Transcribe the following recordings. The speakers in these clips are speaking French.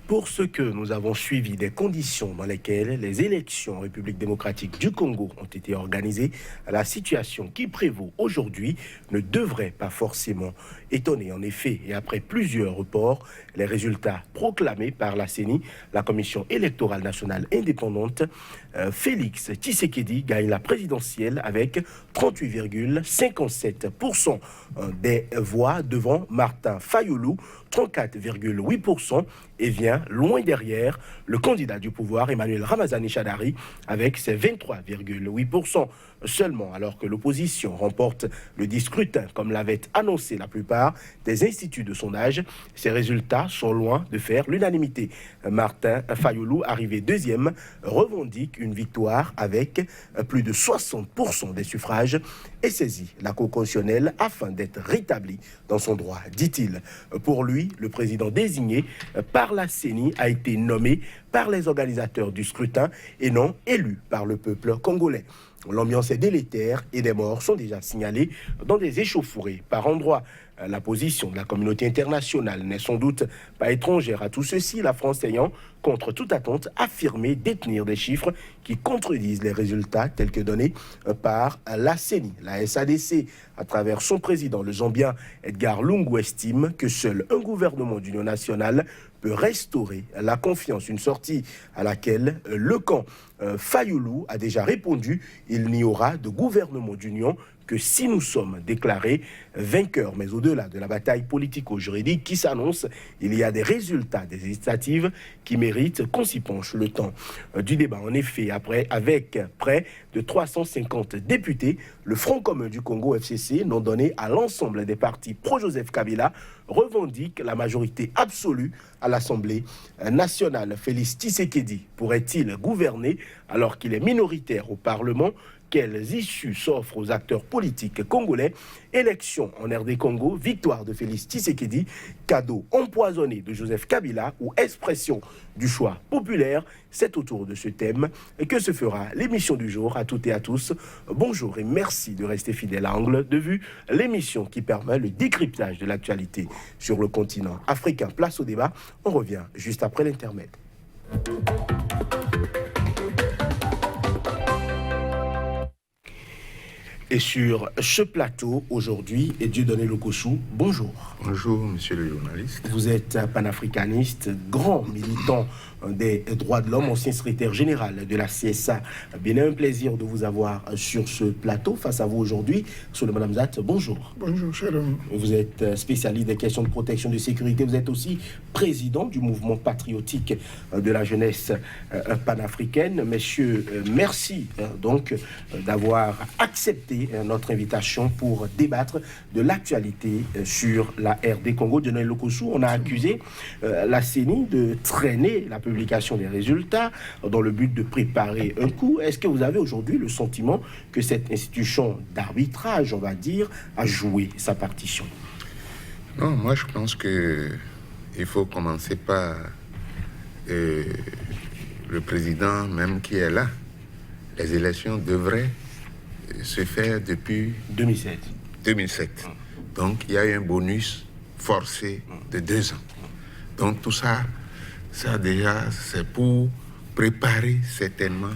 Pour ce que nous avons suivi des conditions dans lesquelles les élections en République démocratique du Congo ont été organisées, la situation qui prévaut aujourd'hui ne devrait pas forcément étonner. En effet, et après plusieurs reports, les résultats proclamés par la CENI, la Commission électorale nationale indépendante, Félix Tshisekedi gagne la présidentielle avec 38,57% des voix devant Martin Fayulu, 34,8%, et vient loin derrière le candidat du pouvoir Emmanuel Ramazani Shadari avec ses 23,8% seulement, alors que l'opposition remporte le dit scrutin comme l'avaient annoncé la plupart des instituts de sondage. Ces résultats sont loin de faire l'unanimité. Martin Fayulu, arrivé deuxième, revendique une victoire avec plus de 60% des suffrages et saisit la Cour constitutionnelle afin d'être rétabli dans son droit, dit-il. Pour lui, le président désigné par la CENI a été nommé par les organisateurs du scrutin et non élu par le peuple congolais. L'ambiance est délétère et des morts sont déjà signalés dans des échauffourées par endroits. La position de la communauté internationale n'est sans doute pas étrangère à tout ceci, la France ayant, contre toute attente, affirmé détenir des chiffres qui contredisent les résultats tels que donnés par la CENI. La SADC, à travers son président, le Zambien Edgar Lungu, estime que seul un gouvernement d'union nationale peut restaurer la confiance, une sortie à laquelle le camp Fayulu a déjà répondu. Il n'y aura de gouvernement d'union que si nous sommes déclarés vainqueurs. Mais au-delà de la bataille politico-juridique qui s'annonce, il y a des résultats des législatives qui méritent qu'on s'y penche le temps du débat. En effet, avec près de 350 députés, le Front commun du Congo, FCC, nom donné à l'ensemble des partis pro-Joseph Kabila, revendique la majorité absolue à l'Assemblée nationale. Félix Tshisekedi pourrait-il gouverner alors qu'il est minoritaire au Parlement? Quelles issues s'offrent aux acteurs politiques congolais? Élection en RD Congo, victoire de Félix Tshisekedi, cadeau empoisonné de Joseph Kabila ou expression du choix populaire? C'est autour de ce thème que se fera l'émission du jour. À toutes et à tous, bonjour et merci de rester fidèle à Angle de Vue, l'émission qui permet le décryptage de l'actualité sur le continent africain. Place au débat, on revient juste après l'intermède. Et sur ce plateau, aujourd'hui, Dieudonné Lokossou, bonjour. Bonjour, monsieur le journaliste. Vous êtes panafricaniste, grand militant des droits de l'homme, ancien secrétaire général de la CSA. Bien, un plaisir de vous avoir sur ce plateau. Face à vous aujourd'hui, Solomon Hamzat, bonjour. Bonjour, Shalom. Vous êtes spécialiste des questions de protection de sécurité. Vous êtes aussi président du mouvement patriotique de la jeunesse panafricaine. Messieurs, merci donc d'avoir accepté notre invitation pour débattre de l'actualité sur la RD Congo. Dieudonné Lokossou, on a accusé la CENI de traîner la publication des résultats dans le but de préparer un coup. Est-ce que vous avez aujourd'hui le sentiment que cette institution d'arbitrage, on va dire, a joué sa partition? Non, moi je pense qu'il faut commencer par le président même qui est là. Les élections devraient se faire depuis 2007. Donc il y a eu un bonus forcé de 2 ans. Donc tout ça déjà, c'est pour préparer certainement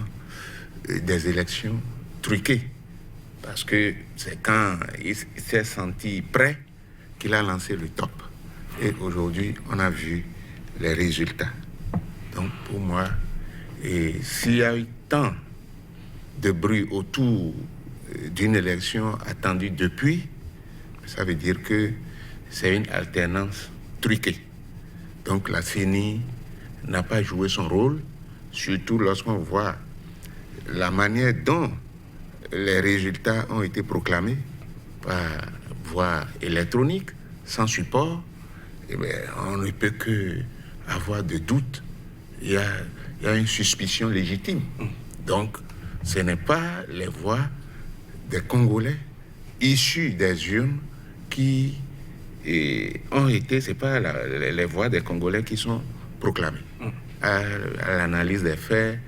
des élections truquées. Parce que c'est quand il s'est senti prêt qu'il a lancé le top. Et aujourd'hui, on a vu les résultats. Donc pour moi, s'il y a eu tant de bruit autour d'une élection attendue depuis, ça veut dire que c'est une alternance truquée. Donc la CENI n'a pas joué son rôle, surtout lorsqu'on voit la manière dont les résultats ont été proclamés par voie électronique, sans support. Eh bien, on ne peut que avoir de doutes. Il y a une suspicion légitime. Donc, ce n'est pas les voix des Congolais issus des urnes qui ont été, c'est pas les voix des Congolais qui sont proclamées. À l'analyse des faits,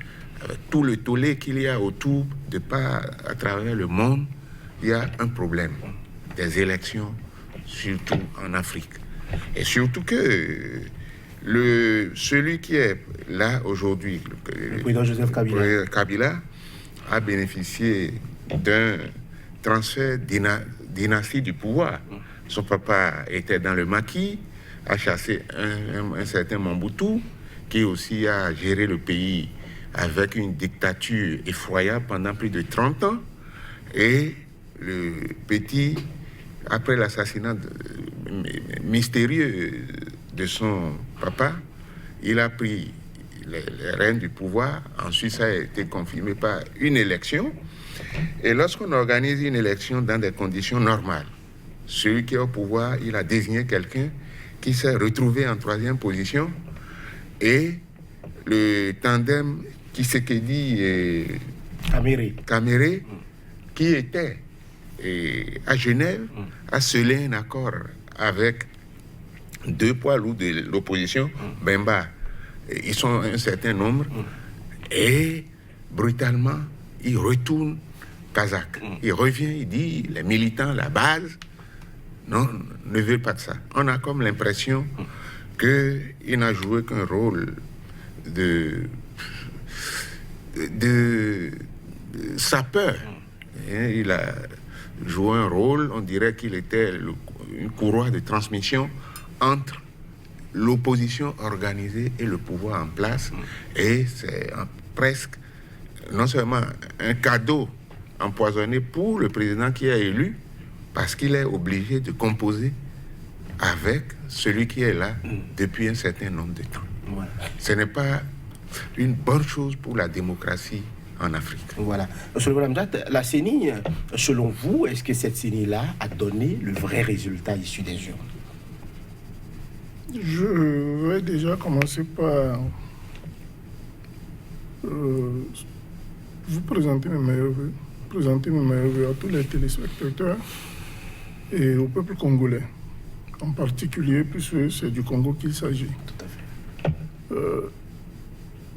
avec tout le tollé qu'il y a autour de pas à travers le monde, il y a un problème des élections, surtout en Afrique. Et surtout que celui qui est là aujourd'hui, le président Joseph Kabila, a bénéficié d'un transfert dynastie du pouvoir. Son papa était dans le maquis, a chassé un certain Mobutu, qui aussi a géré le pays avec une dictature effroyable pendant plus de 30 ans. Et le petit, après l'assassinat mystérieux de son papa, il a pris les rênes du pouvoir. Ensuite, ça a été confirmé par une élection. Et lorsqu'on organise une élection dans des conditions normales, celui qui est au pouvoir, il a désigné quelqu'un qui s'est retrouvé en 3e position. Et le tandem Tshisekedi et Kamere, qui était à Genève, a scellé un accord avec 2 poids lourds de l'opposition, Bemba. Ils sont un certain nombre. Et brutalement, il retourne Kazakh. Il revient, il dit, les militants, la base, non, ne veulent pas de ça. On a comme l'impression qu'il n'a joué qu'un rôle de sapeur. Il a joué un rôle, on dirait qu'il était une courroie de transmission entre l'opposition organisée et le pouvoir en place. Et c'est presque, non seulement un cadeau empoisonné pour le président qui est élu, parce qu'il est obligé de composer avec celui qui est là depuis un certain nombre de temps. Voilà. Ce n'est pas une bonne chose pour la démocratie en Afrique. Voilà. Monsieur le Madame, la CENI, selon vous, est-ce que cette CENI-là a donné le vrai résultat issu des urnes? Je vais déjà commencer par vous présenter mes meilleurs vœux à tous les téléspectateurs et au peuple congolais, en particulier, puisque c'est du Congo qu'il s'agit. Tout à fait.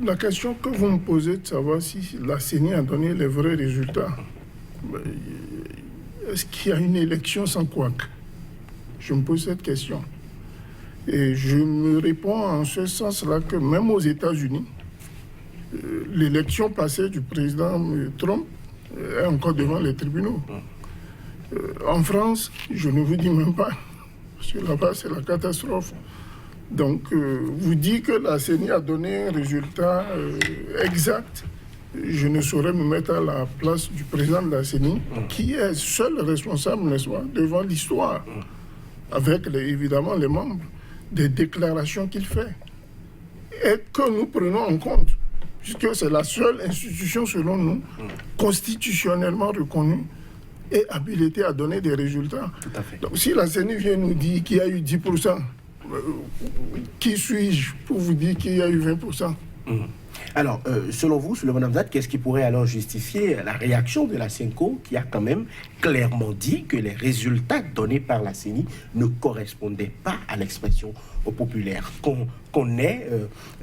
La question que vous me posez de savoir si la CENI a donné les vrais résultats, est-ce qu'il y a une élection sans couac? Je me pose cette question. Et je me réponds en ce sens-là que même aux États-Unis, l'élection passée du président Trump est encore devant les tribunaux. En France, je ne vous dis même pas, parce que là-bas c'est la catastrophe. Donc, vous dites que la CENI a donné un résultat exact. Je ne saurais me mettre à la place du président de la CENI, qui est seul responsable, n'est-ce pas, devant l'histoire, avec évidemment les membres, des déclarations qu'il fait. Et que nous prenons en compte, puisque c'est la seule institution, selon nous, constitutionnellement reconnue et habilitée à donner des résultats. Tout à fait. Donc, si la CENI vient nous dire qu'il y a eu 10%, qui suis-je pour vous dire qu'il y a eu 20%? Alors, selon vous, sur le Madame Zad, qu'est-ce qui pourrait alors justifier la réaction de la CENCO, qui a quand même clairement dit que les résultats donnés par la CENI ne correspondaient pas à l'expression populaire? Qu'on ait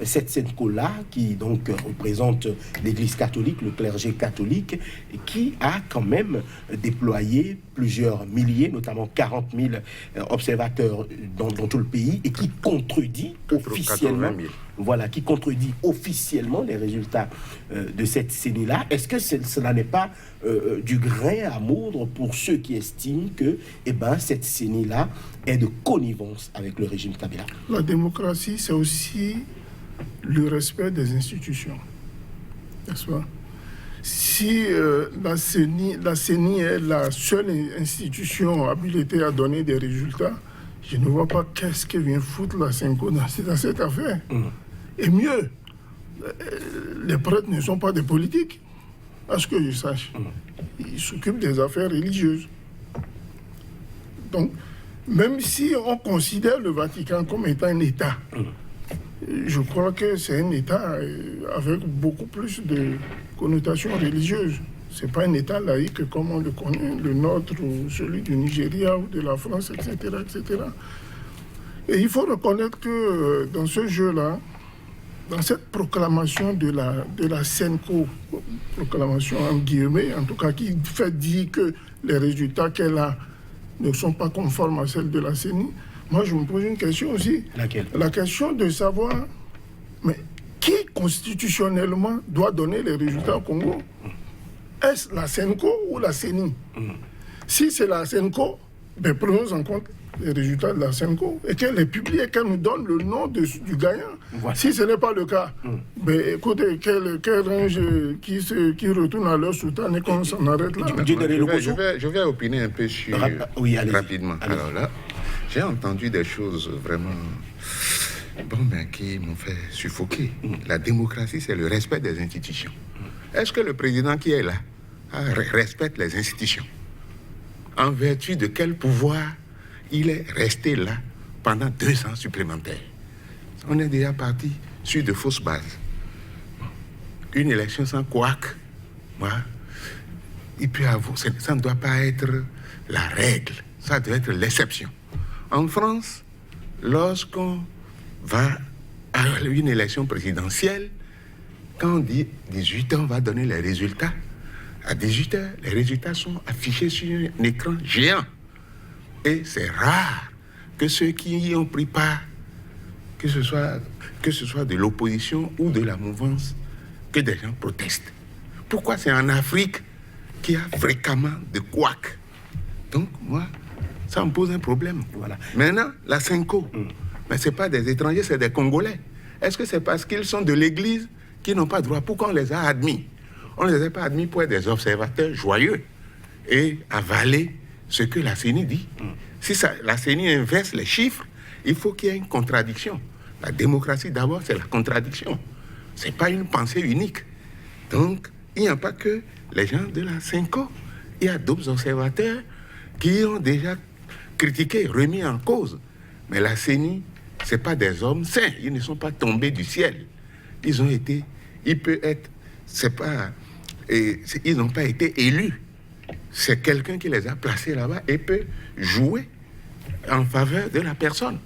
cette CENCO-là, qui donc représente l'Église catholique, le clergé catholique, et qui a quand même déployé plusieurs milliers, notamment 40 000 observateurs dans tout le pays, et qui contredit officiellement, voilà, qui contredit officiellement les résultats de cette CENI-là. Est-ce que cela n'est pas du grain à moudre pour ceux qui estiment que cette CENI-là est de connivence avec le régime Kabila? La démocratie, c'est aussi le respect des institutions, n'est-ce pas? Si la CENI est la seule institution habilitée à donner des résultats, je ne vois pas qu'est-ce que vient foutre la CENCO dans cette affaire. Et mieux, les prêtres ne sont pas des politiques, à ce que je sache. Ils s'occupent des affaires religieuses. Donc, même si on considère le Vatican comme étant un État, je crois que c'est un État avec beaucoup plus de connotations religieuses. Ce n'est pas un État laïque comme on le connaît, le nôtre ou celui du Nigeria ou de la France, etc., etc. Et il faut reconnaître que dans ce jeu-là, dans cette proclamation de la CENCO, proclamation en guillemets, en tout cas qui fait dire que les résultats qu'elle a ne sont pas conformes à celles de la CENI, Moi, je me pose une question aussi. Laquelle? La question de savoir, mais qui constitutionnellement doit donner les résultats au Congo? Est-ce la SENCO ou la CENI? Si c'est la SENCO, ben prenons en compte les résultats de la SENCO et qu'elle les publie et qu'elle nous donne le nom du gagnant. Voilà. Si ce n'est pas le cas, ben écoutez, quel range qui retourne à leur soutane et qu'on s'en arrête là. Je vais opiner un peu sur rapidement. Allez. Alors là, j'ai entendu des choses vraiment qui m'ont fait suffoquer. La démocratie, c'est le respect des institutions. Est-ce que le président qui est là respecte les institutions? En vertu de quel pouvoir il est resté là pendant 2 ans supplémentaires? On est déjà parti sur de fausses bases. Une élection sans couac, il peut avoir, ça ne doit pas être la règle, ça doit être l'exception. En France, lorsqu'on va à une élection présidentielle, quand on dit 18 ans, on va donner les résultats. À 18 heures, les résultats sont affichés sur un écran géant. Et c'est rare que ceux qui y ont pris part, que ce soit de l'opposition ou de la mouvance, que des gens protestent. Pourquoi c'est en Afrique qu'il y a fréquemment de couacs? Donc, moi, ça me pose un problème. Voilà. Maintenant, la SENCO, mais ce n'est pas des étrangers, c'est des Congolais. Est-ce que c'est parce qu'ils sont de l'Église qu'ils n'ont pas droit? Pourquoi on les a admis? On ne les a pas admis pour être des observateurs joyeux et avaler ce que la CENI dit. Si la CENI inverse les chiffres, il faut qu'il y ait une contradiction. La démocratie, d'abord, c'est la contradiction. Ce n'est pas une pensée unique. Donc, il n'y a pas que les gens de la SENCO. Il y a d'autres observateurs qui ont déjà critiqué, remis en cause. Mais la CENI, ce n'est pas des hommes sains. Ils ne sont pas tombés du ciel. Ils ont été... ils n'ont pas été élus. C'est quelqu'un qui les a placés là-bas et peut jouer en faveur de la personne.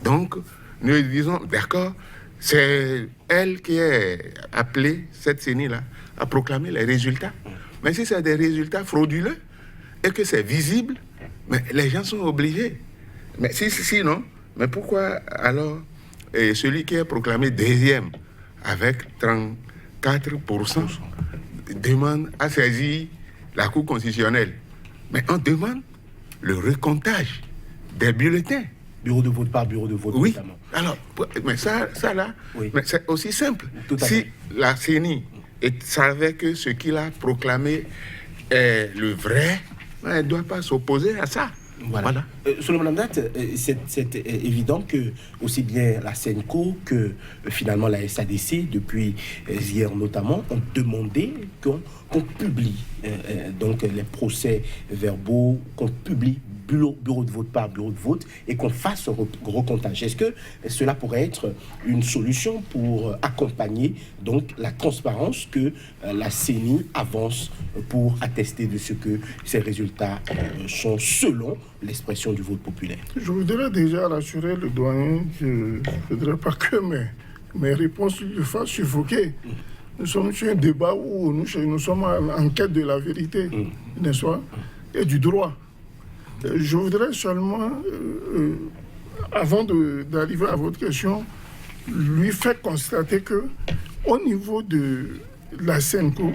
Donc, nous disons, d'accord, c'est elle qui est appelée, cette CENI-là, à proclamer les résultats. Mais si c'est des résultats frauduleux et que c'est visible, mais les gens sont obligés. Mais sinon, mais pourquoi alors celui qui est proclamé deuxième avec 34% a saisi la Cour constitutionnelle? Mais on demande le recomptage des bulletins. Bureau de vote par bureau de vote, oui. Notamment. Alors, mais ça là, oui. Mais c'est aussi simple. Si la CENI savait que ce qu'il a proclamé est le vrai, elle ne doit pas s'opposer à ça. Voilà. Solomon Amdat, c'est évident que aussi bien la SENCO que finalement la SADC, depuis hier notamment, ont demandé qu'on publie donc les procès verbaux, qu'on publie bureau de vote par bureau de vote et qu'on fasse un recomptage. Est-ce que cela pourrait être une solution pour accompagner donc la transparence que la CENI avance pour attester de ce que ces résultats sont selon l'expression du vote populaire? Je voudrais déjà rassurer le doyen que je ne voudrais pas que mes réponses le fassent suffoquer. Nous sommes sur un débat où nous sommes en quête de la vérité, n'est-ce pas, et du droit. Je voudrais seulement, avant d'arriver à votre question, lui faire constater que au niveau de la SENCO,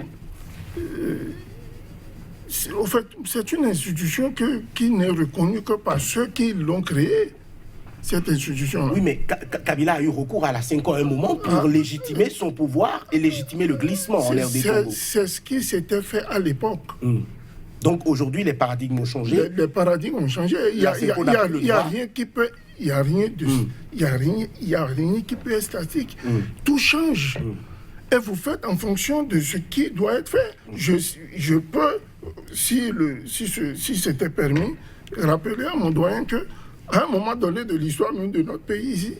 au fait, c'est une institution qui n'est reconnue que par ceux qui l'ont créée, cette institution-là. Oui, mais Kabila a eu recours à la SENCO à un moment pour légitimer son pouvoir et légitimer le glissement en l'air des Congo. C'est ce qui s'était fait à l'époque. Donc aujourd'hui, les paradigmes ont changé. Les paradigmes ont changé. Il n'y a rien qui peut... Il n'y a rien qui peut être statique. Tout change. Et vous faites en fonction de ce qui doit être fait. Je peux, si c'était permis, rappeler à mon doyen qu'à un moment donné de l'histoire même de notre pays ici,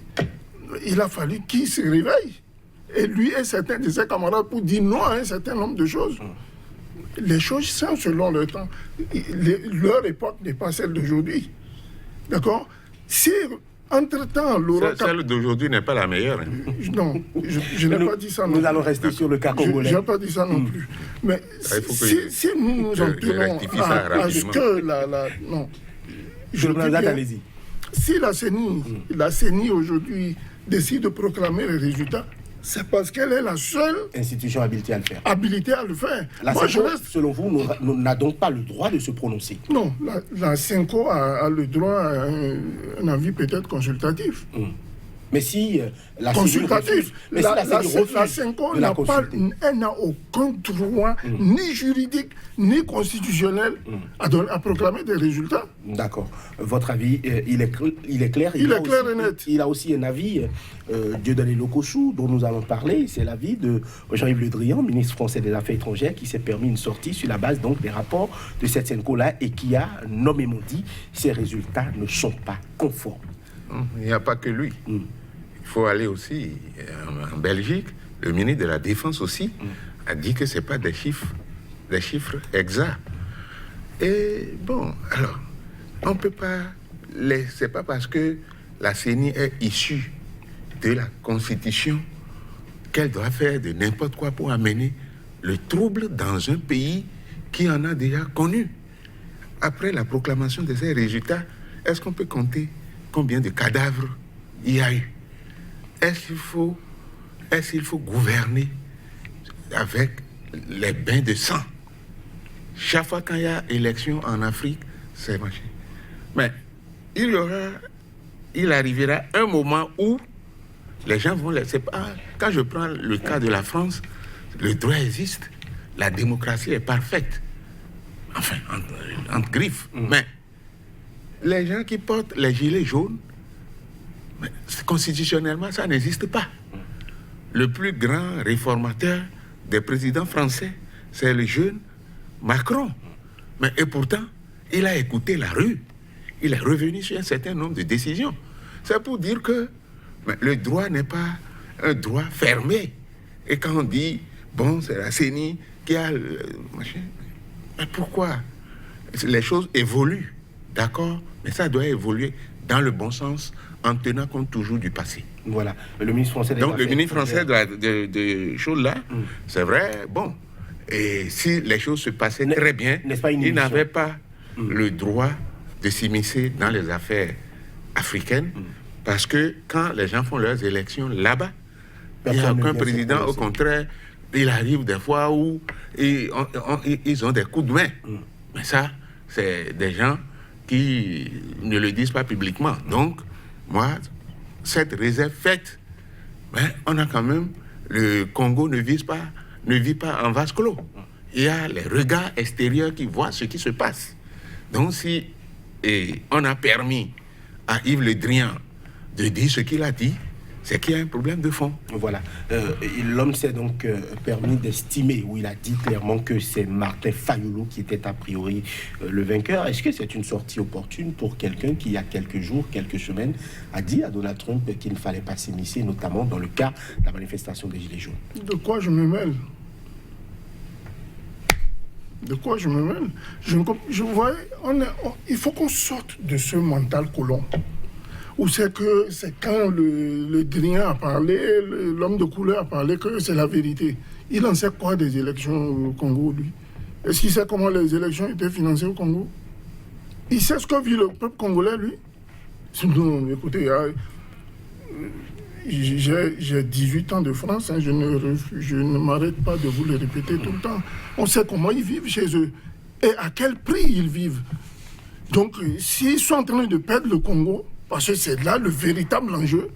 il a fallu qu'il se réveille. Et lui et certains de ses camarades pour dire non à un certain nombre de choses. Les choses sont selon le temps. Leur époque n'est pas celle d'aujourd'hui. D'accord? Si, entre-temps, celle d'aujourd'hui n'est pas la meilleure. Non, je n'ai pas dit ça non plus. Nous allons rester sur le cas congolais. Je n'ai pas dit ça non plus. Mais si nous nous en tenons à ce que non. Allez-y. Si la CENI aujourd'hui décide de proclamer les résultats, c'est parce qu'elle est la seule institution habilitée à le faire. La CENCO, selon vous, n'a donc pas le droit de se prononcer? Non, la CENCO a le droit à un avis peut-être consultatif. Mais si la consultatif, la CENCO n'a aucun droit, ni juridique, ni constitutionnel, à proclamer des résultats. D'accord. Votre avis, il est clair. Il est clair et net. Il a aussi un avis, Dieudonné Lokossou, dont nous allons parler. C'est l'avis de Jean-Yves Le Drian, ministre français des Affaires étrangères, qui s'est permis une sortie sur la base donc des rapports de cette CENCO-là et qui a nommément dit que ces résultats ne sont pas conformes. Il n'y a pas que lui. Il faut aller aussi en Belgique. Le ministre de la Défense aussi a dit que ce n'est pas des chiffres exacts. Et bon, alors, on ne peut pas... C'est pas parce que la CENI est issue de la Constitution qu'elle doit faire de n'importe quoi pour amener le trouble dans un pays qui en a déjà connu. Après la proclamation de ces résultats, est-ce qu'on peut compter combien de cadavres il y a eu? Est-ce qu'il faut gouverner avec les bains de sang? Chaque fois qu'il y a élection en Afrique, c'est machin. Mais il arrivera un moment où les gens vont laisser pas. Quand je prends le cas de la France, le droit existe, la démocratie est parfaite. Enfin, entre griffes. Mais les gens qui portent les gilets jaunes, mais constitutionnellement, ça n'existe pas. Le plus grand réformateur des présidents français, c'est le jeune Macron. Et pourtant, il a écouté la rue. Il est revenu sur un certain nombre de décisions. C'est pour dire que le droit n'est pas un droit fermé. Et quand on dit, bon, c'est la CENI qui a... mais pourquoi? Les choses évoluent, d'accord? Mais ça doit évoluer dans le bon sens, en tenant compte toujours du passé. Voilà. Le ministre français des Donc, le ministre français de choses là, c'est vrai, bon. Et si les choses se passaient très bien, il n'avait pas le droit de s'immiscer dans les affaires africaines, parce que quand les gens font leurs élections là-bas, il n'y a aucun président, au contraire, il arrive des fois où ils ont des coups de main. Mais ça, c'est des gens qui ne le disent pas publiquement. Donc, moi, cette réserve faite, on a quand même, le Congo ne vit pas en vase clos. Il y a les regards extérieurs qui voient ce qui se passe. Donc, si on a permis à Yves Le Drian de dire ce qu'il a dit, c'est qu'il y a un problème de fond. Voilà. L'homme s'est donc permis d'estimer, où il a dit clairement que c'est Martin Fayulu qui était a priori le vainqueur. Est-ce que c'est une sortie opportune pour quelqu'un qui, il y a quelques jours, quelques semaines, a dit à Donald Trump qu'il ne fallait pas s'immiscer, notamment dans le cas de la manifestation des Gilets jaunes? De quoi je me mêle? De quoi je me mêle? Je vois, il faut qu'on sorte de ce mental colon. Ou c'est quand le Drian a parlé, l'homme de couleur a parlé que c'est la vérité. Il en sait quoi des élections au Congo, lui? Est-ce qu'il sait comment les élections étaient financées au Congo? Il sait ce que vit le peuple congolais, lui? Non, écoutez, j'ai 18 ans de France, je ne m'arrête pas de vous le répéter tout le temps. On sait comment ils vivent chez eux et à quel prix ils vivent. Donc, s'ils sont en train de perdre le Congo, parce que c'est là le véritable enjeu.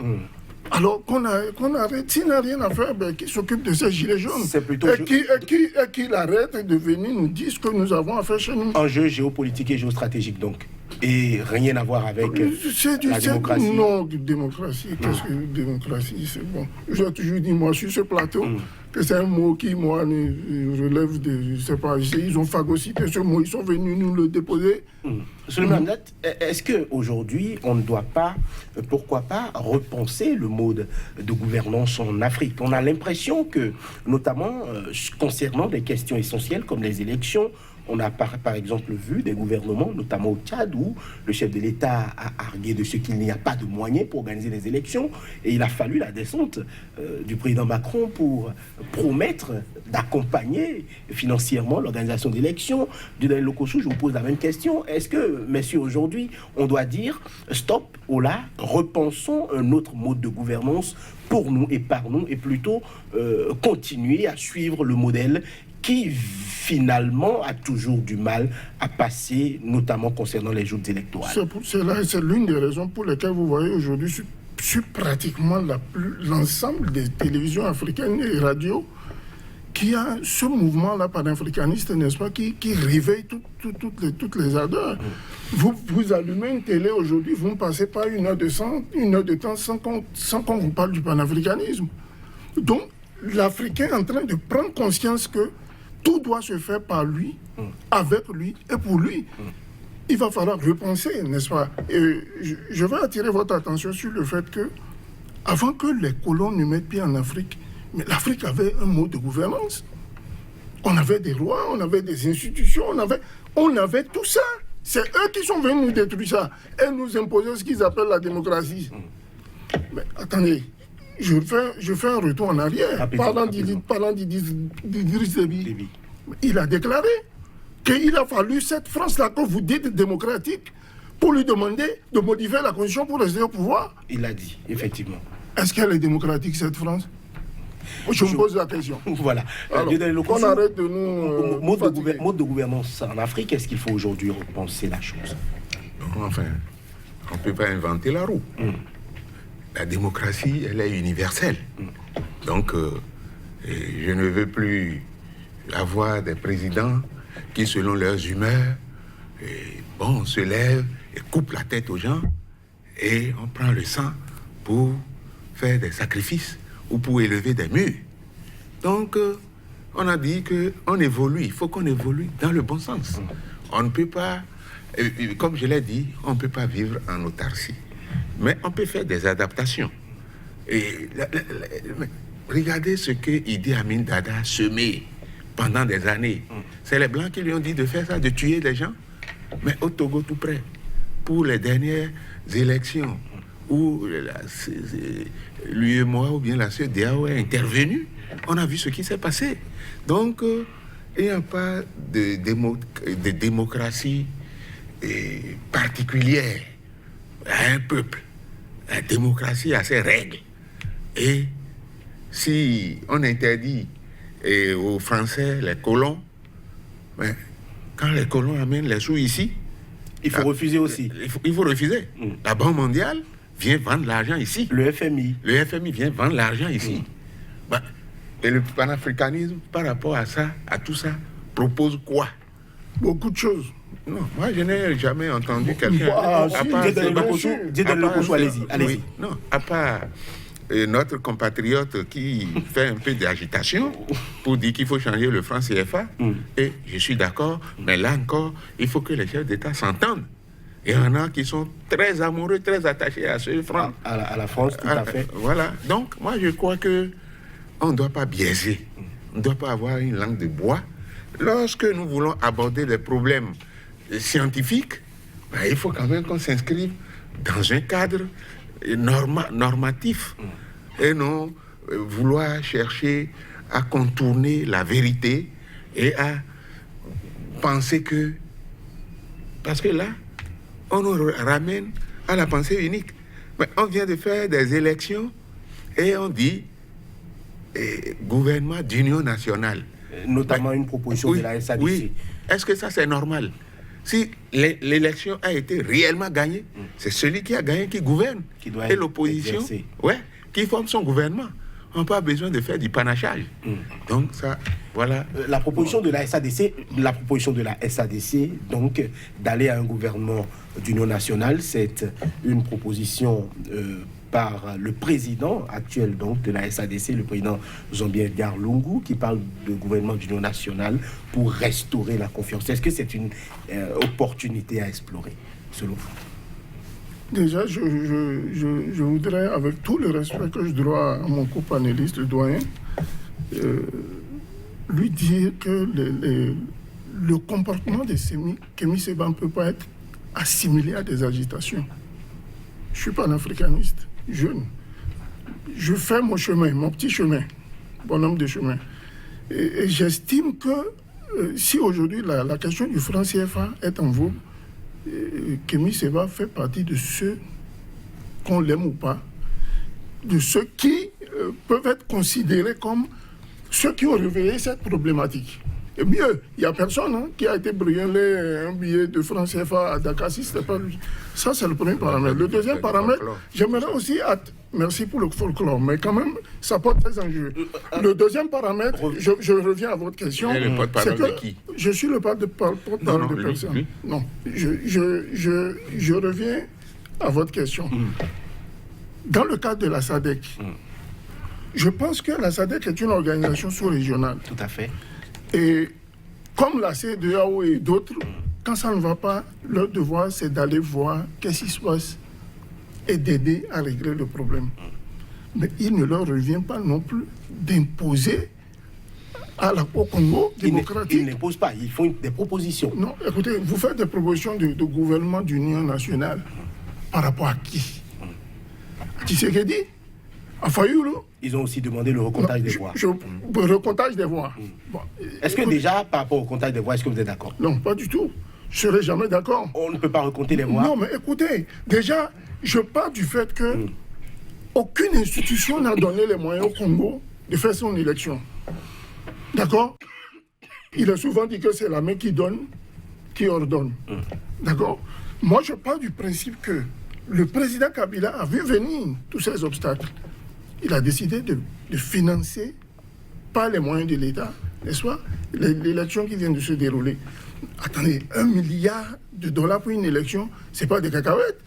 Alors qu'on arrête, s'il n'a rien à faire, qui s'occupe de ces gilets jaunes? C'est plutôt qu'il arrête de venir nous dire ce que nous avons à faire chez nous. Enjeu géopolitique et géostratégique donc. Et rien à voir avec la démocratie. Non, démocratie. Qu'est-ce que démocratie? C'est bon. J'ai toujours dit, moi, sur ce plateau, que c'est un mot qui, moi, relève de... Je sais pas, ils ont phagocyté ce mot, ils sont venus nous le déposer. Est-ce qu'aujourd'hui, on ne doit pas, pourquoi pas, repenser le mode de gouvernance en Afrique? On a l'impression que, notamment concernant des questions essentielles comme les élections, on a par exemple vu des gouvernements, notamment au Tchad, où le chef de l'État a argué de ce qu'il n'y a pas de moyens pour organiser les élections. Et il a fallu la descente du président Macron pour promettre d'accompagner financièrement l'organisation d'élections. Dieudonné Lokossou, je vous pose la même question. Est-ce que mais si aujourd'hui, on doit dire stop, hola, repensons un autre mode de gouvernance pour nous et par nous, et plutôt continuer à suivre le modèle qui finalement a toujours du mal à passer, notamment concernant les joutes électorales. C'est l'une des raisons pour lesquelles vous voyez aujourd'hui sur pratiquement l'ensemble des télévisions africaines et radios qu'il y a ce mouvement-là panafricaniste, n'est-ce pas, qui réveille toutes les ardeurs. Vous allumez une télé aujourd'hui, vous ne passez pas une heure de temps sans qu'on vous parle du panafricanisme. Donc, l'Africain est en train de prendre conscience que tout doit se faire par lui, avec lui et pour lui. Il va falloir repenser, n'est-ce pas? Et je vais attirer votre attention sur le fait que, avant que les colons ne mettent pied en Afrique, mais l'Afrique avait un mode de gouvernance. On avait des rois, on avait des institutions, on avait tout ça. C'est eux qui sont venus nous détruire ça et nous imposer ce qu'ils appellent la démocratie. Mais attendez, je fais un retour en arrière. Parlant d'Idriss Déby, il a déclaré qu'il a fallu cette France-là que vous dites démocratique pour lui demander de modifier la constitution pour rester au pouvoir. Il l'a dit, effectivement. Est-ce qu'elle est démocratique, cette France? Je me pose la question. Voilà. Alors, on arrête de nous... mode de gouvernance en Afrique, est-ce qu'il faut aujourd'hui repenser la chose? Enfin, on ne peut pas inventer la roue. La démocratie, elle est universelle. Donc, je ne veux plus avoir des présidents qui, selon leurs humeurs, se lèvent et coupent la tête aux gens et on prend le sang pour faire des sacrifices ou pour élever des murs. Donc, on a dit qu'on évolue. Il faut qu'on évolue dans le bon sens. On ne peut pas, comme je l'ai dit, on ne peut pas vivre en autarcie. Mais on peut faire des adaptations. Et regardez ce que Idi Amin Dada a semé pendant des années. C'est les Blancs qui lui ont dit de faire ça, de tuer des gens. Mais au Togo, tout près, pour les dernières élections, où l'UEMOA ou bien la CEDEAO est intervenue, on a vu ce qui s'est passé. Donc, il n'y a pas de démocratie particulière à un peuple. La démocratie a ses règles. Et si on interdit aux Français les colons, mais quand les colons amènent les sous ici, il faut refuser aussi. Il faut refuser. La Banque mondiale vient vendre l'argent ici. Le FMI. Le FMI vient vendre l'argent ici. Et le panafricanisme, par rapport à ça, à tout ça, propose quoi? Beaucoup de choses. Non, moi je n'ai jamais entendu quelqu'un... Allez-y. Non, à part notre compatriote qui fait un peu d'agitation pour dire qu'il faut changer le franc CFA, et je suis d'accord, mais là encore, il faut que les chefs d'État s'entendent. Il y en a qui sont très amoureux, très attachés à ce franc. À la France, tout à fait. Voilà, donc moi je crois que on ne doit pas biaiser, on ne doit pas avoir une langue de bois. Lorsque nous voulons aborder des problèmes scientifiques, il faut quand même qu'on s'inscrive dans un cadre normatif et non vouloir chercher à contourner la vérité et à penser que... Parce que là, on nous ramène à la pensée unique. Mais on vient de faire des élections et on dit gouvernement d'union nationale. Notamment une proposition de la SADC. Oui. Est-ce que ça, c'est normal? Si l'élection a été réellement gagnée, c'est celui qui a gagné qui gouverne. Et l'opposition, qui forme son gouvernement. On n'a pas besoin de faire du panachage. Donc ça, voilà. La proposition de la SADC, donc, d'aller à un gouvernement d'union nationale, c'est une proposition par le président actuel donc, de la SADC, le président Jean-Pierre Lungu, qui parle de gouvernement d'union nationale pour restaurer la confiance. Est-ce que c'est une opportunité à explorer, selon vous? Déjà, je voudrais, avec tout le respect que je dois à mon copanéliste, le doyen, lui dire que le comportement de Kémy Séba ne peut pas être assimilé à des agitations. Je suis panafricaniste, jeune. Je fais mon chemin, mon petit chemin, bonhomme de chemin. Et j'estime que si aujourd'hui la question du franc CFA est en vogue, Kémy Séba fait partie de ceux, qu'on l'aime ou pas, de ceux qui peuvent être considérés comme ceux qui ont réveillé cette problématique. Et mieux, il n'y a personne qui a été brûlé un billet de francs CFA à Dakar si ce n'était pas lui. Ça, c'est le premier paramètre. Le deuxième paramètre, j'aimerais aussi... Merci pour le folklore, mais quand même, ça porte des enjeux. Le deuxième paramètre, je reviens à votre question. C'est que qui? Je suis le porte-parole de personne. Non, je reviens à votre question. Dans le cadre de la SADC, je pense que la SADC est une organisation sous-régionale. Tout à fait. Et comme la CEDEAO et d'autres, quand ça ne va pas, leur devoir, c'est d'aller voir qu'est-ce qui se passe et d'aider à régler le problème. Mais il ne leur revient pas non plus d'imposer au Congo démocratique. Ils n'imposent pas, ils font des propositions. Non, écoutez, vous faites des propositions de gouvernement d'union nationale par rapport à qui? À Tshisekedi? À Fayoulou? Ils ont aussi demandé le recomptage des voix. Le recomptage des voix. Bon, est-ce que déjà, par rapport au comptage des voix, est-ce que vous êtes d'accord? Non, pas du tout. Je ne serai jamais d'accord. On ne peut pas recompter les voix? Non, mais écoutez, déjà, je pars du fait que aucune institution n'a donné les moyens au Congo de faire son élection. D'accord? Il est souvent dit que c'est la main qui donne, qui ordonne. D'accord? Moi, je pars du principe que le président Kabila a vu venir tous ces obstacles. Il a décidé de financer, par les moyens de l'État, n'est-ce pas, l'élection qui vient de se dérouler. Attendez, $1 milliard pour une élection, c'est pas des cacahuètes.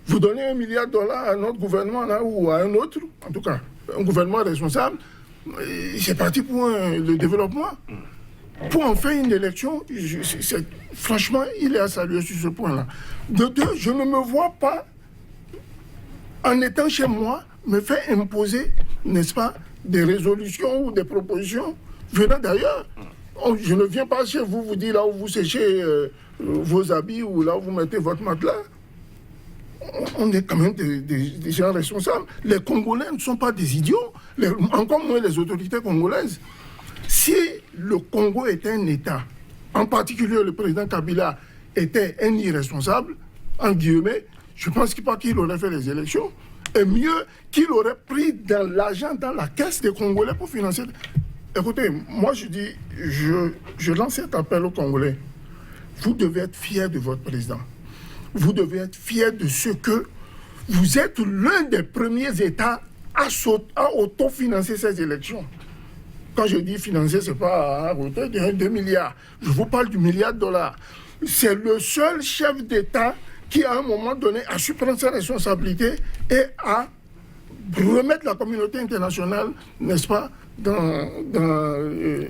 Vous donnez $1 milliard à notre gouvernement là, ou à un autre, en tout cas, un gouvernement responsable, c'est parti pour le développement. Pour en faire une élection, franchement, il est à saluer sur ce point-là. De deux, je ne me vois pas, en étant chez moi, me faire imposer, n'est-ce pas, des résolutions ou des propositions venant d'ailleurs. Je ne viens pas chez vous, vous dire là où vous séchez vos habits ou là où vous mettez votre matelas. On est quand même des gens responsables. Les Congolais ne sont pas des idiots, encore moins les autorités congolaises. Si le Congo était un État, en particulier le président Kabila était un irresponsable, en guillemets, je pense pas qu'il aurait fait les élections. Et mieux qu'il aurait pris dans l'argent dans la caisse des Congolais pour financer. Écoutez, moi je dis, je lance cet appel aux Congolais. Vous devez être fiers de votre président. Vous devez être fiers de ce que vous êtes l'un des premiers États à autofinancer ces élections. Quand je dis financer, ce n'est pas à hauteur de 2 milliards. Je vous parle du $1 milliard. C'est le seul chef d'État qui, à un moment donné, a su prendre ses responsabilités et a remettre la communauté internationale, n'est-ce pas,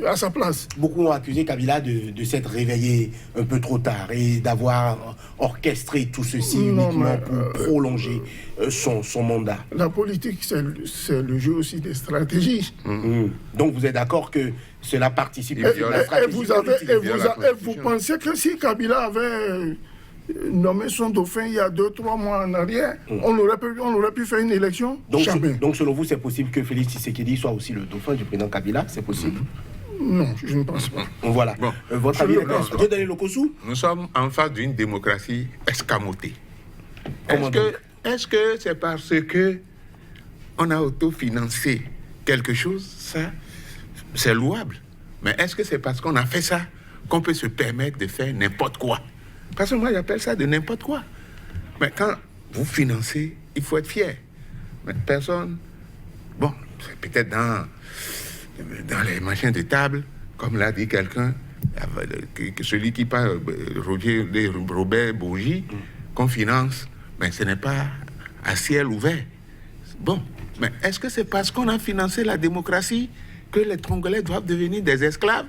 à sa place. Beaucoup ont accusé Kabila de s'être réveillé un peu trop tard et d'avoir orchestré tout ceci uniquement pour prolonger son mandat. La politique, c'est le jeu aussi des stratégies. Donc vous êtes d'accord que cela participe à la stratégie politique. Et vous pensez que si Kabila avait nommé son dauphin il y a 2-3 mois en arrière, on aurait pu faire une élection? Donc selon vous, c'est possible que Félix Tshisekedi soit aussi le dauphin du président Kabila? C'est possible? Non, je ne pense pas. Voilà. Bon. Votre avis est Lokossou? Nous sommes en face d'une démocratie escamotée. Est-ce que c'est parce que on a autofinancé quelque chose? Ça, c'est louable. Mais est-ce que c'est parce qu'on a fait ça qu'on peut se permettre de faire n'importe quoi? Parce que moi, j'appelle ça de n'importe quoi. Mais quand vous financez, il faut être fier. Mais personne... Bon, c'est peut-être dans les machins de table, comme l'a dit quelqu'un, que celui qui parle, Robert Bourgi, qu'on finance, mais ce n'est pas à ciel ouvert. Bon, mais est-ce que c'est parce qu'on a financé la démocratie que les Congolais doivent devenir des esclaves?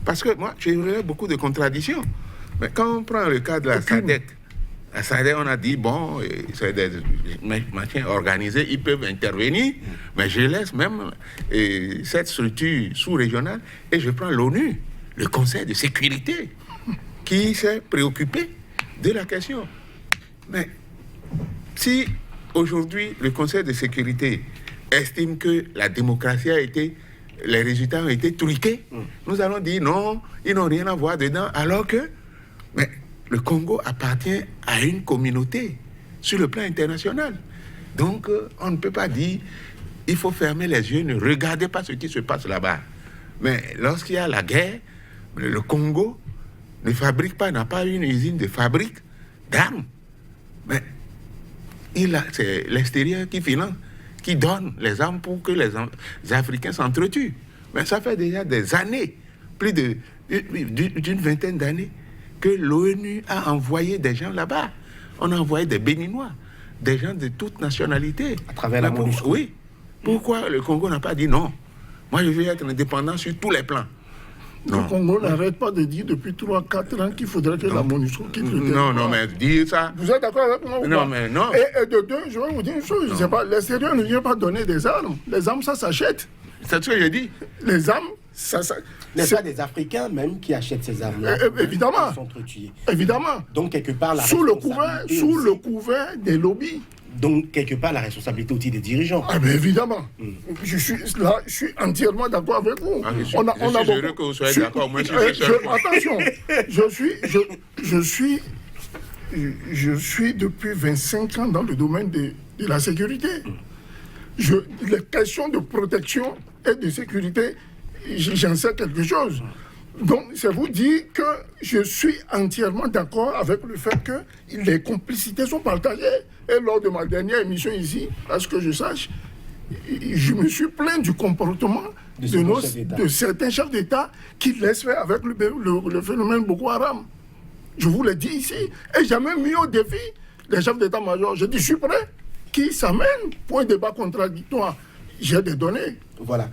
Parce que moi, j'ai eu beaucoup de contradictions. Mais quand on prend le cas de la SADC, on a dit, bon, c'est des machins organisés, ils peuvent intervenir, mais je laisse même cette structure sous-régionale et je prends l'ONU, le Conseil de sécurité, qui s'est préoccupé de la question. Mais si aujourd'hui le Conseil de sécurité estime que la démocratie les résultats ont été truqués, nous allons dire non, ils n'ont rien à voir dedans, alors que mais le Congo appartient à une communauté sur le plan international. Donc, on ne peut pas dire il faut fermer les yeux, ne regardez pas ce qui se passe là-bas. Mais lorsqu'il y a la guerre, le Congo ne fabrique pas, n'a pas une usine de fabrique d'armes. Mais c'est l'extérieur qui finance, qui donne les armes pour que les Africains s'entretuent. Mais ça fait déjà des années, plus d'une vingtaine d'années, que l'ONU a envoyé des gens là-bas. On a envoyé des Béninois, des gens de toute nationalité. À travers la MONUSCO. Oui. Pourquoi le Congo n'a pas dit non? Moi, je veux être indépendant sur tous les plans. Non. Le Congo n'arrête pas de dire depuis 3-4 ans qu'il faudrait que la MONUSCO quitte le territoire. Non, mais dire ça... Vous êtes d'accord avec moi ou non, pas? Mais non. Et de deux, je vais vous dire une chose, je ne sais pas, l'extérieur ne vient pas donner des armes. Les armes, ça s'achète. C'est ce que j'ai dit. Les armes, ça... N'est-ce pas des Africains même qui achètent ces armes-là? Évidemment. Évidemment. Donc, quelque part, la sous le couvert des lobbies. Donc, quelque part, la responsabilité aussi des dirigeants. Ah ben évidemment. Je suis entièrement d'accord avec vous. Je suis heureux que vous soyez d'accord. Moi, attention, je suis depuis 25 ans dans le domaine de la sécurité. Les questions de protection et de sécurité, j'en sais quelque chose. Donc, c'est vous dire que je suis entièrement d'accord avec le fait que les complicités sont partagées. Et lors de ma dernière émission ici, à ce que je sache, je me suis plaint du comportement de certains chefs d'État qui laissent faire avec le phénomène Boko Haram. Je vous l'ai dit ici. Et j'ai même mis au défi les chefs d'État-major. Je dis, je suis prêt. Qui s'amène pour un débat contradictoire? J'ai des données. Voilà.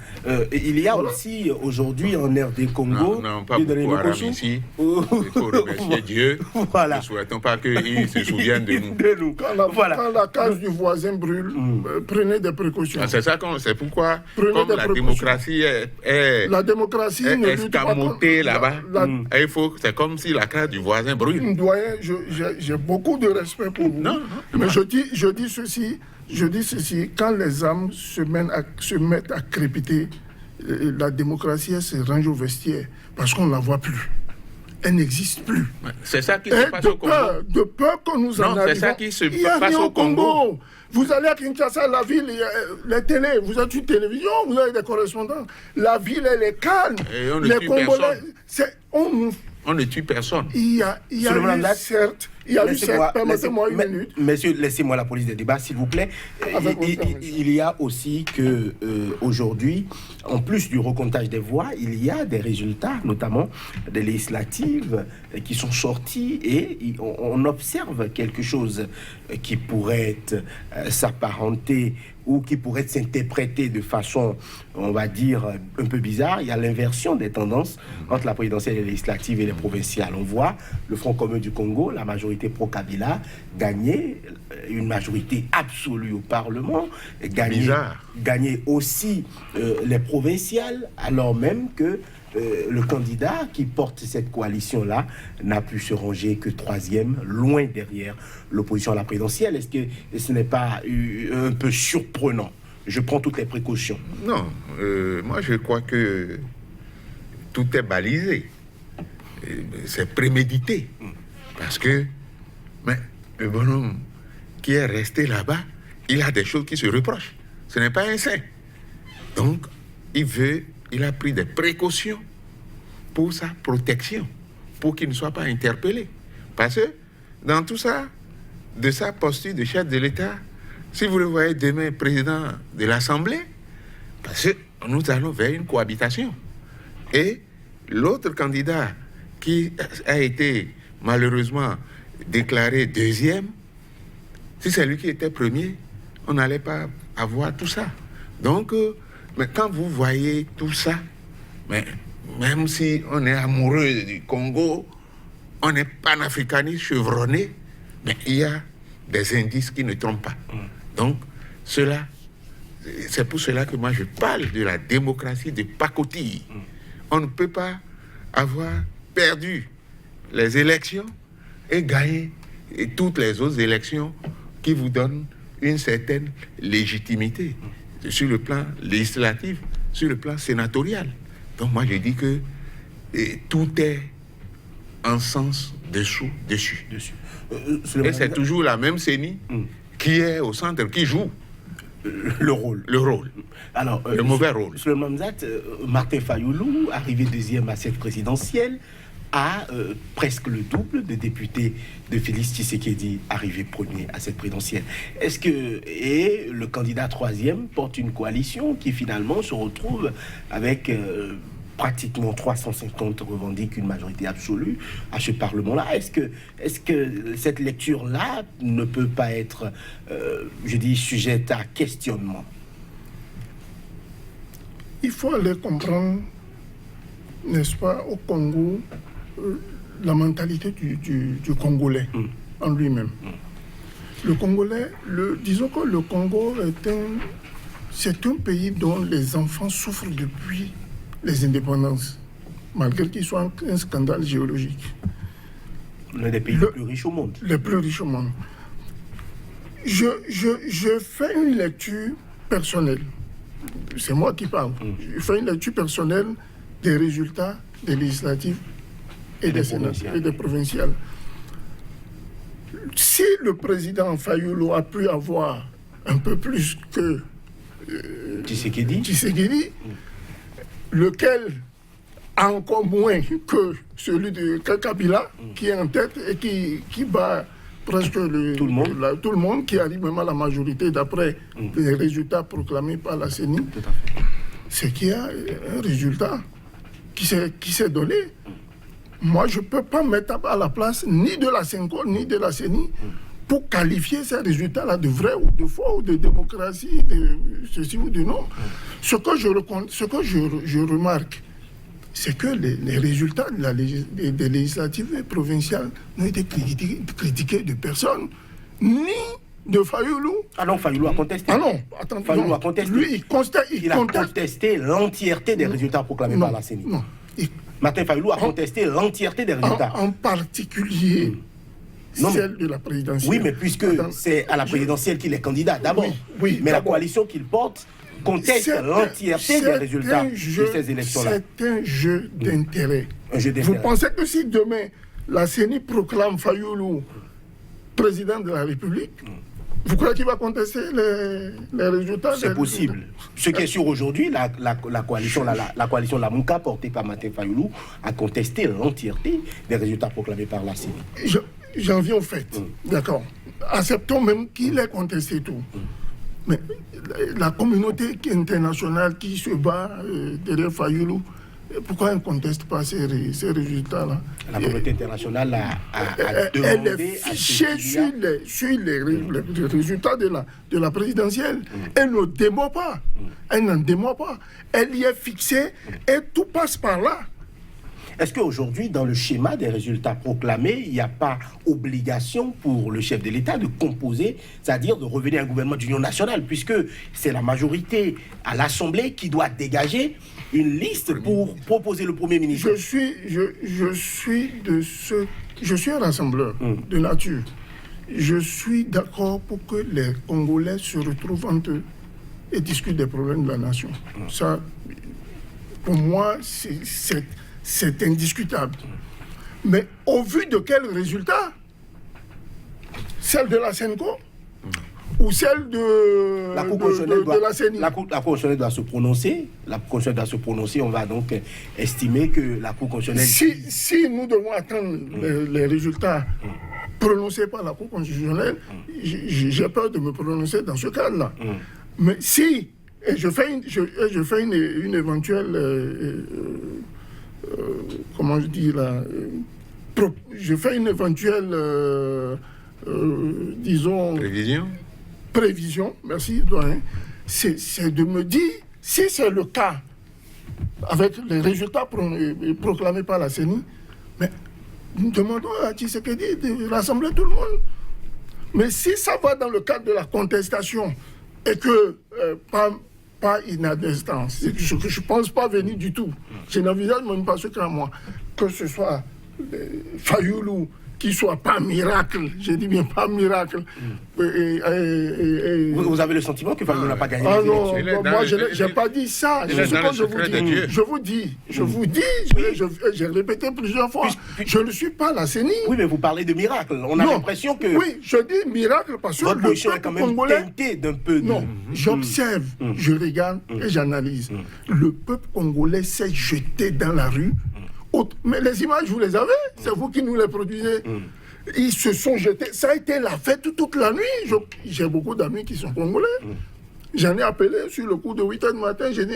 Il y a aussi aujourd'hui en RD Congo... Non, pas Boko Haram ici. Il faut remercier Dieu. Voilà. Ne souhaitons pas qu'il se souvienne de nous. Quand la case du voisin brûle, prenez des précautions. C'est pourquoi, comme la démocratie est escamotée là-bas, c'est comme si la case du voisin brûle. Doyen, j'ai beaucoup de respect pour vous. Mais je dis ceci, quand les âmes se mettent à crépiter, la démocratie, elle se range au vestiaire, parce qu'on ne la voit plus. Elle n'existe plus. C'est ça qui se passe au Congo. De peur que nous en arrivions. C'est ça qui se passe au Congo. Vous allez à Kinshasa, la ville, les télés, vous avez une télévision, vous avez des correspondants. La ville, elle est calme. Et on ne tue personne. On ne tue personne. Il y a eu, certes, permettez-moi une minute. Messieurs, laissez-moi la police des débats, s'il vous plaît. Il y a aussi que aujourd'hui, en plus du recomptage des voix, il y a des résultats, notamment des législatives, qui sont sortis et on observe quelque chose qui pourrait s'apparenter ou qui pourrait s'interpréter de façon, on va dire, un peu bizarre. Il y a l'inversion des tendances entre la présidentielle et les législatives et les provinciales. On voit le Front commun du Congo, la majorité pro-Kabila, gagner une majorité absolue au Parlement, gagner aussi les provinciales, alors même que le candidat qui porte cette coalition-là n'a pu se ranger que troisième, loin derrière l'opposition à la présidentielle. Est-ce que ce n'est pas un peu surprenant? Je prends toutes les précautions. Non, moi je crois que tout est balisé. C'est prémédité. Parce que le bonhomme qui est resté là-bas, il a des choses qui se reprochent. Ce n'est pas un saint. Donc, il a pris des précautions pour sa protection, pour qu'il ne soit pas interpellé. Parce que dans tout ça, de sa posture de chef de l'État, si vous le voyez demain président de l'Assemblée, parce que nous allons vers une cohabitation. Et l'autre candidat qui a été malheureusement déclaré deuxième, si c'est lui qui était premier, on n'allait pas avoir tout ça. Donc, mais quand vous voyez tout ça, mais même si on est amoureux du Congo, on est panafricaniste chevronné, mais il y a des indices qui ne trompent pas. Donc, c'est pour cela que moi je parle de la démocratie de pacotille. On ne peut pas avoir perdu les élections et gagner toutes les autres élections qui vous donnent une certaine légitimité sur le plan législatif, sur le plan sénatorial. Donc moi je dis que tout est en sens dessous, dessus. Et c'est Hamzat, toujours la même CENI qui est au centre, qui joue le rôle. Alors, le mauvais rôle. Souleymane Hamzat, Martin Fayoulou, arrivé deuxième à cette présidentielle, a presque le double de députés de Félix Tshisekedi, arrivé premier à cette présidentielle. Et le candidat troisième porte une coalition qui finalement se retrouve avec pratiquement 350 revendique une majorité absolue à ce Parlement-là. Est-ce que cette lecture-là ne peut pas être, sujette à questionnement? Il faut aller comprendre, n'est-ce pas, au Congo, la mentalité du Congolais en lui-même. Le Congolais, disons que le Congo c'est un pays dont les enfants souffrent depuis les indépendances, malgré qu'il soit un scandale géologique. L'un des pays les plus riches au monde. Les plus riches au monde. Je fais une lecture personnelle. C'est moi qui parle. Je fais une lecture personnelle des résultats des législatives et des provinciales. Si le président Fayoulou a pu avoir un peu plus que Tshisekedi, lequel a encore moins que celui de Kabila, qui est en tête et qui bat presque tout le monde, qui arrive même à la majorité d'après les résultats proclamés par la CENI, c'est qu'il y a un résultat qui s'est donné. Moi, je ne peux pas mettre à la place ni de la CENCO, ni de la CENI pour qualifier ces résultats-là de vrai ou de faux, ou de démocratie, de ceci ou de non. Ce que je remarque, c'est que les résultats des législatives et provinciales n'ont été critiqués de personne, ni de Fayoulou. Ah non, Fayoulou a contesté. Ah non, attends, Fayoulou a contesté. Lui, il a contesté l'entièreté des résultats proclamés par la CENI. Non. Martin Fayoulou a contesté l'entièreté des résultats. En particulier celle de la présidentielle. Oui, mais puisque c'est à la présidentielle qu'il est candidat, d'abord. Oui, mais la coalition qu'il porte conteste l'entièreté des résultats de ces élections-là. C'est un jeu d'intérêt. Vous pensez que si demain la CENI proclame Fayoulou président de la République, vous croyez qu'il va contester les résultats? C'est possible. Ce qui est sûr aujourd'hui, la coalition Lamuka, portée par Martin Fayoulou, a contesté l'entièreté des résultats proclamés par la CENI. J'en viens au fait. D'accord. Acceptons même qu'il ait contesté tout. Mais la communauté internationale qui se bat derrière Fayoulou, pourquoi elle ne conteste pas ces résultats-là? La communauté internationale a demandé... Elle est fichée sur les résultats de la présidentielle. Elle ne dément pas. Elle n'en dément pas. Elle y est fixée et tout passe par là. Est-ce qu'aujourd'hui, dans le schéma des résultats proclamés, il n'y a pas obligation pour le chef de l'État de composer, c'est-à-dire de revenir à un gouvernement d'union nationale, puisque c'est la majorité à l'Assemblée qui doit dégager une liste pour proposer le Premier ministre? Je suis un rassembleur de nature. Je suis d'accord pour que les Congolais se retrouvent entre eux et discutent des problèmes de la nation. Ça, pour moi, c'est indiscutable. Mais au vu de quels résultats? Celle de la CENCO ou celle de la CENI? La Cour constitutionnelle doit se prononcer. La Cour constitutionnelle doit se prononcer. On va donc estimer que la Cour constitutionnelle... Si nous devons attendre les résultats prononcés par la Cour constitutionnelle, j'ai peur de me prononcer dans ce cadre-là. Mais si, et je fais une éventuelle... comment je dis là, je fais une éventuelle, disons... Prévision, merci, doyen. C'est de me dire, si c'est le cas, avec les résultats proclamés par la CENI, mais nous demandons à Tshisekedi de rassembler tout le monde. Mais si ça va dans le cadre de la contestation, et que pas inadvertance, je ne pense pas venir du tout. Je n'envisage même pas ce qu'à moi. Que ce soit Fayoulou qu'il soit pas miracle, je dis bien pas miracle. Vous avez le sentiment que Fayulu n'a pas gagné les non, élections? moi je n'ai pas dit ça. Je vous dis, j'ai répété plusieurs fois, je ne suis pas la CENI. Oui, mais vous parlez de miracle. On a l'impression que... Oui, je dis miracle parce que votre le position est peuple quand même congolais... teintée d'un peu de... Non, j'observe, je regarde et j'analyse. Le peuple congolais s'est jeté dans la rue. Mais les images, vous les avez, c'est vous qui nous les produisez. Ils se sont jetés, ça a été la fête toute la nuit. J'ai beaucoup d'amis qui sont congolais. J'en ai appelé sur le coup de 8h du matin, j'ai dit,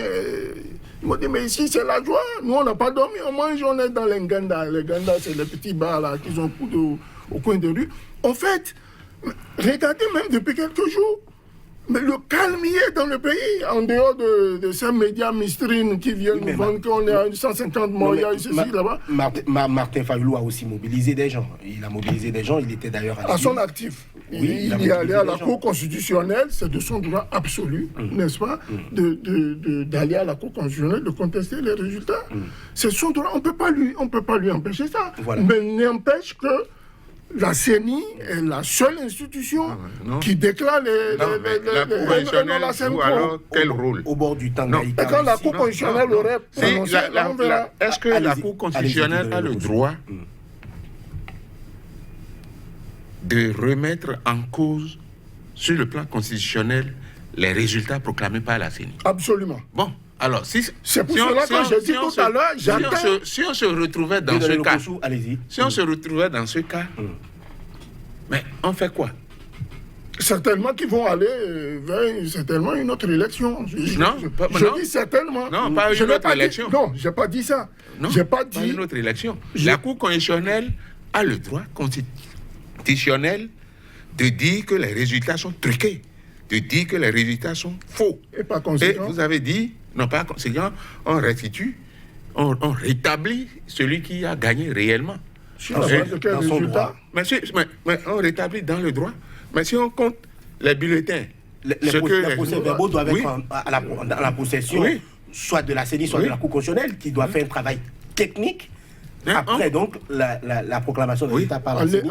ils m'ont dit, mais ici c'est la joie, nous on n'a pas dormi, on mange, on est dans les Nganda. Les Nganda, c'est les petits bars là, qui sont au coin de rue. En fait, regardez même depuis quelques jours, mais le calme y est dans le pays, en dehors de ces médias mistrines qui viennent nous vendre qu'on est à 150 morts, il y a eu ceci là-bas. Martin Fayulu a aussi mobilisé des gens. Il a mobilisé des gens, il était d'ailleurs à son actif. Oui, il est allé à la Cour constitutionnelle, c'est de son droit absolu, n'est-ce pas, d'aller à la Cour constitutionnelle, de contester les résultats. C'est son droit, on ne peut pas lui empêcher ça. Voilà. Mais n'empêche que la CENI est la seule institution qui déclare les... La Cour constitutionnelle joue alors quel rôle? Au bord du temps. Et quand la Cour constitutionnelle aurait prononcé, on verra. Est-ce que la Cour constitutionnelle a le droit de remettre en cause, sur le plan constitutionnel, les résultats proclamés par la CENI? Absolument. Bon. Alors, c'est pour cela que j'ai dit tout à l'heure, j'attends... Si on se retrouvait dans ce cas, si on se retrouvait dans ce cas, mais on fait quoi? Certainement qu'ils vont aller vers certainement une autre élection. Je dis certainement. Non, pas une autre élection. Non, je n'ai pas dit ça. Non, pas une autre élection. La Cour constitutionnelle a le droit constitutionnel de dire que les résultats sont truqués, de dire que les résultats sont faux. Et pas conséquent. Et vous avez dit... Non, pas conséquent, on restitue, on rétablit celui qui a gagné réellement. Dans son droit. Mais on rétablit dans le droit. Mais si on compte les bulletins... Les procès-verbaux doivent être à la possession, soit de la CENI, soit de la Cour constitutionnelle, qui doit faire un travail technique. Après, donc, la proclamation de l'État par la CENI.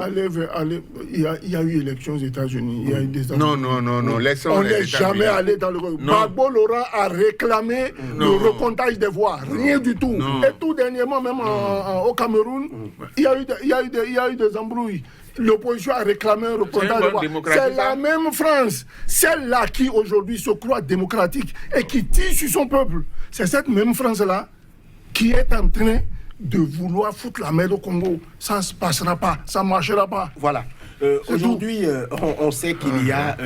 Il y a eu élection aux États-Unis. Il y a eu des... Non. On n'est jamais allé dans le... Gbagbo Laurent a réclamé le recomptage des voix. Rien du tout. Et tout dernièrement, même au Cameroun, il y a eu des embrouilles. L'opposition a réclamé un recomptage de voix. C'est la même France, celle-là qui aujourd'hui se croit démocratique et qui tire sur son peuple. C'est cette même France-là qui est en train de vouloir foutre la merde au Congo. Ça ne se passera pas, ça ne marchera pas. Voilà. Aujourd'hui, on sait qu'il y a,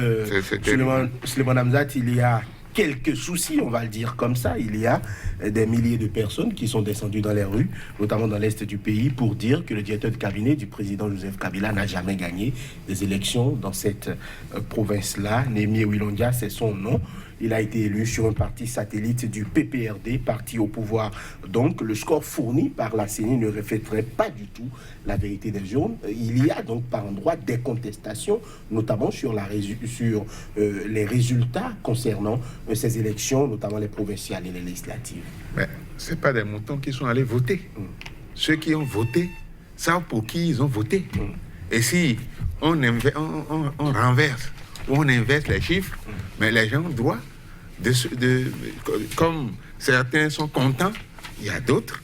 Souleymane Hamzat, il y a quelques soucis, on va le dire comme ça. Il y a des milliers de personnes qui sont descendues dans les rues, notamment dans l'est du pays, pour dire que le directeur de cabinet du président Joseph Kabila n'a jamais gagné des élections dans cette province-là. Némi Wilondia, c'est son nom. Il a été élu sur un parti satellite du PPRD, parti au pouvoir. Donc, le score fourni par la CENI ne reflèterait pas du tout la vérité des urnes. Il y a donc par endroits des contestations, notamment sur les résultats concernant ces élections, notamment les provinciales et les législatives. Mais ce n'est pas des moutons qui sont allés voter. Ceux qui ont voté savent pour qui ils ont voté. Et si on renverse, on inverse les chiffres, mais les gens ont droit comme certains sont contents, il y a d'autres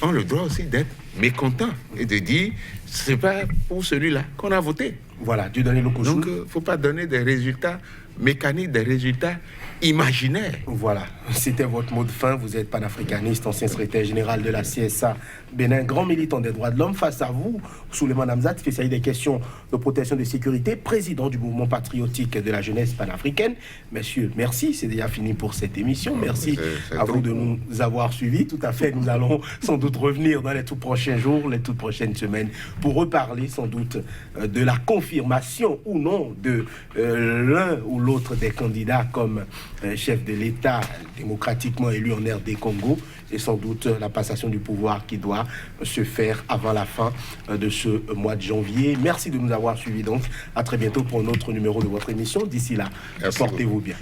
ont le droit aussi d'être mécontents et de dire c'est pas pour celui-là qu'on a voté. Voilà, Dieu donner le coup. Donc, il ne faut pas donner des résultats mécaniques, des résultats imaginaire. Voilà, c'était votre mot de fin. Vous êtes panafricaniste, ancien secrétaire général de la CSA Bénin, grand militant des droits de l'homme. Face à vous, Souleymane Hamzat, spécialiste des questions de protection de sécurité, président du mouvement patriotique de la jeunesse panafricaine. Messieurs, merci, c'est déjà fini pour cette émission. Merci à vous de nous avoir suivis. Tout à fait, nous allons sans doute revenir dans les tout prochains jours, les toutes prochaines semaines, pour reparler sans doute de la confirmation ou non de l'un ou l'autre des candidats comme chef de l'État démocratiquement élu en RD Congo, et sans doute la passation du pouvoir qui doit se faire avant la fin de ce mois de janvier. Merci de nous avoir suivis donc. À très bientôt pour un autre numéro de votre émission. D'ici là, portez-vous bien.